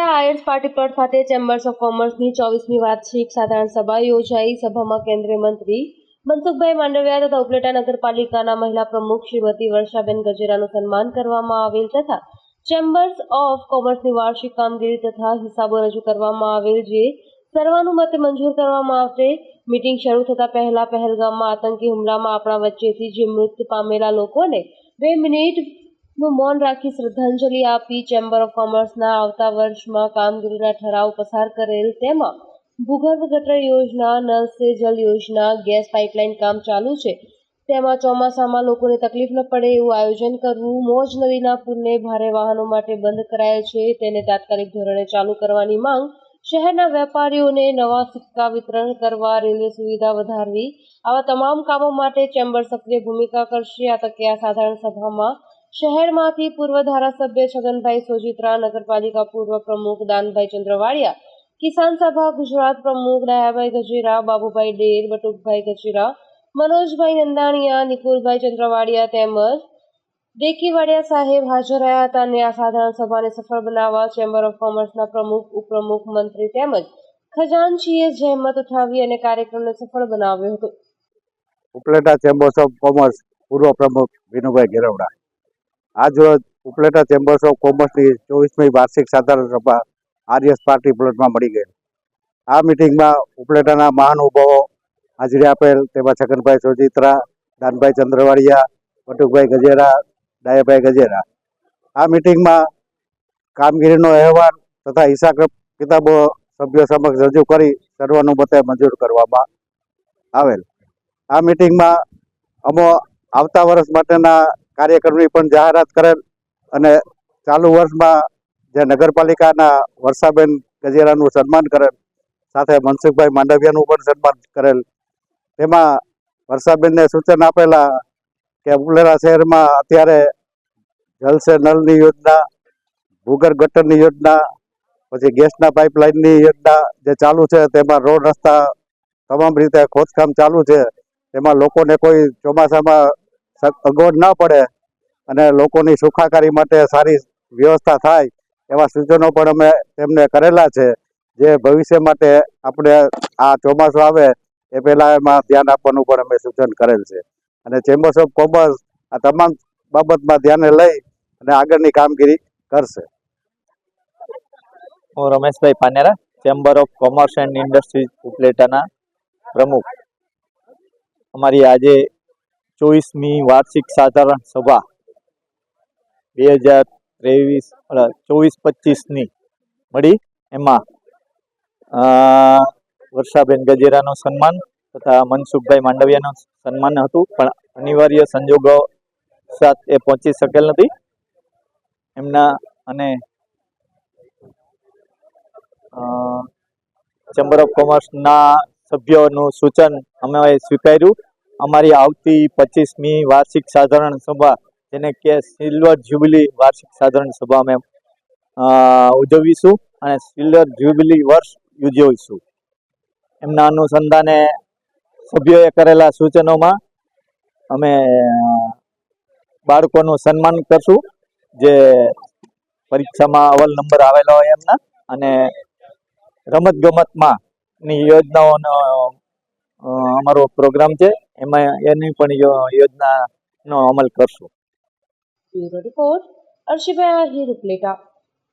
Arshibhai Aires party plot ખાતે chambers of કોમર્સની 24મી વાર્ષિક સાધારણ સભા યોજાઈ। સભામાં કેન્દ્રીય મંત્રી મનસુખભાઈ માંડવિયા તથા ઉપલેટા નગરપાલિકાના મહિલા પ્રમુખ શ્રીમતી વર્ષાબેન ગજેરાનું સન્માન કરવામાં આવેલ તથા ચેમ્બર્સ ઓફ કોમર્સની વાર્ષિક કામગીરી તથા હિસાબો રજૂ કરવામાં આવેલ, જે સર્વાનુમતે મંજૂર કરવામાં આવશે। મીટિંગ શરૂ થતા પહેલા પહેલગામમાં આતંકી હુમલામાં આપણા વચ્ચેથી જે મૃત્યુ પામેલા લોકોને 2 મિનિટનું મૌન રાખી શ્રદ્ધાંજલિ આપી ચેમ્બર ઓફ કોમર્સના આવતા વર્ષમાં કામગીરીના ઠરાવ પસાર કરેલ। તેમાં ભૂગર્ભ ગટર યોજના, નલ સે જલ યોજના, ગેસ પાઇપલાઇન કામ ચાલુ છે, તેમાં ચોમાસામાં લોકોને તકલીફ ન પડે એવું આયોજન કરવું। મોજ નદીના પુલને ભારે વાહનો માટે બંધ કરાયેલ છે, તેને તાત્કાલિક ધોરણે ચાલુ કરવાની માંગ। શહેરના વેપારીઓને નવા સિક્કા વિતરણ કરવા, રેલવે સુવિધા વધારવી, આવા તમામ કામો માટે ચેમ્બર સક્રિય ભૂમિકા કરશે। આ તકે આ સાધારણ સભામાં શહેરમાંથી પૂર્વ ધારાસભ્ય છગનભાઈ સોજિત્રા, નગરપાલિકા પૂર્વ પ્રમુખ દાનભાઈ ચંદ્રવાડિયા, કિસાન સભા ગુજરાત પ્રમુખ દયાભાઈ ગજેરા, બાબુભાઈ ડેર, બટુકભાઈ ગજેરા, મનોજભાઈ નંદાણીયા, નિકુલભાઈ ચંદ્રવાડિયા તેમજ દેકીવાડિયા સાહેબ હાજર રહ્યા હતા અને આ સાધારણ સભાને સફળ બનાવવા ચેમ્બર ઓફ કોમર્સના પ્રમુખ, ઉપપ્રમુખ, મંત્રી તેમજ ખજાનચીએ જહેમત ઉઠાવી અને કાર્યક્રમને સફળ બનાવ્યો હતો। ઉપલેટા ચેમ્બર્સ ઓફ કોમર્સ પૂર્વ પ્રમુખ વિનુભાઈ ગેરવડા આજ રોજ ઉપલેટા ચેમ્બર્સ ઓફ કોમર્સની 24મી વાર્ષિક સાધારણ સભા આરએસ પાર્ટી પ્લોટમાં મળી ગઈ। આ મિટિંગમાં ઉપલેટાના મહાનુભાવો હાજરી આપેલ, તેમાં છગનભાઈ સોજિત્રા, દાનભાઈ ચંદ્રવાડિયા, બટુકભાઈ ગજેરા, દયાભાઈ ગજેરા। આ મિટિંગમાં કામગીરીનો અહેવાલ તથા હિસાબ કિતાબો સભ્યો સમક્ષ રજૂ કરી સર્વાનુમતે મંજૂર કરવામાં આવેલ। આ મિટિંગમાં આવતા વર્ષ માટેના કાર્યક્રમની પણ જાહેરાત કરેલ અને ચાલુ વર્ષમાં જે નગરપાલિકાના વર્ષાબેન ગજેરાનું સન્માન કરેલ, સાથે મનસુખભાઈ માંડવિયાનું પણ સન્માન કરેલ। તેમાં વર્ષાબેનને સૂચન આપેલા કે ઉપલેટા શહેરમાં અત્યારે જલ સે નલની યોજના, ભૂગર્ભ ગટરની યોજના, પછી ગેસના પાઇપલાઇનની યોજના જે ચાલુ છે, તેમાં રોડ રસ્તા તમામ રીતે ખોદકામ ચાલુ છે, તેમાં લોકોને કોઈ ચોમાસામાં અગવડ ન પડે અને લોકોની સુખાકારી માટે સારી વ્યવસ્થા થાય એવા સૂચનો પણ અમે તેમને કરેલા છે, જે ભવિષ્ય માટે આપણે આ ચોમાસું આવે એ પહેલાં એમાં ધ્યાન આપવાનું પણ અમે સૂચન કરેલ છે અને ચેમ્બર્સ ઓફ કોમર્સ આ તમામ બાબતમાં ધ્યાને લઈ અને આગળની કામગીરી કરશે। હું Rameshbhai Panera, chamber of commerce and industries ઉપલેટાના પ્રમુખ। અમારી આજે 24મી વાર્ષિક સાધારણ સભા 2023-24-25ની મળી। એમાં વર્ષાબેન ગજેરાનું સન્માન તથા મનસુખભાઈ માંડવિયાનું સન્માન હતું, પણ અનિવાર્ય સંજોગો સાથ એ પહોંચી શકેલ નથી એમના, અને ચેમ્બર ઓફ કોમર્સના સભ્યોનું સૂચન અમે સ્વીકાર્યું। અમારી આવતી 25મી વાર્ષિક સાધારણ સભા, જેને કે સિલ્વર જ્યુબિલી વાર્ષિક સાધારણ સભા અમે ઉજવીશું અને સિલ્વર જ્યુબિલી વર્ષ ઉજવીશું। એમના અનુસંધાને સભ્યોએ કરેલા સૂચનોમાં અમે બાળકોનું સન્માન કરશું જે પરીક્ષામાં અવ્વલ નંબર આવેલા હોય એમના, અને રમતગમતમાં ની યોજનાઓનો અમારો પ્રોગ્રામ છે, એમાં એની પણ યોજનાનો અમલ કરશું। Bureau report, Arshibhai Ahir, Upleta.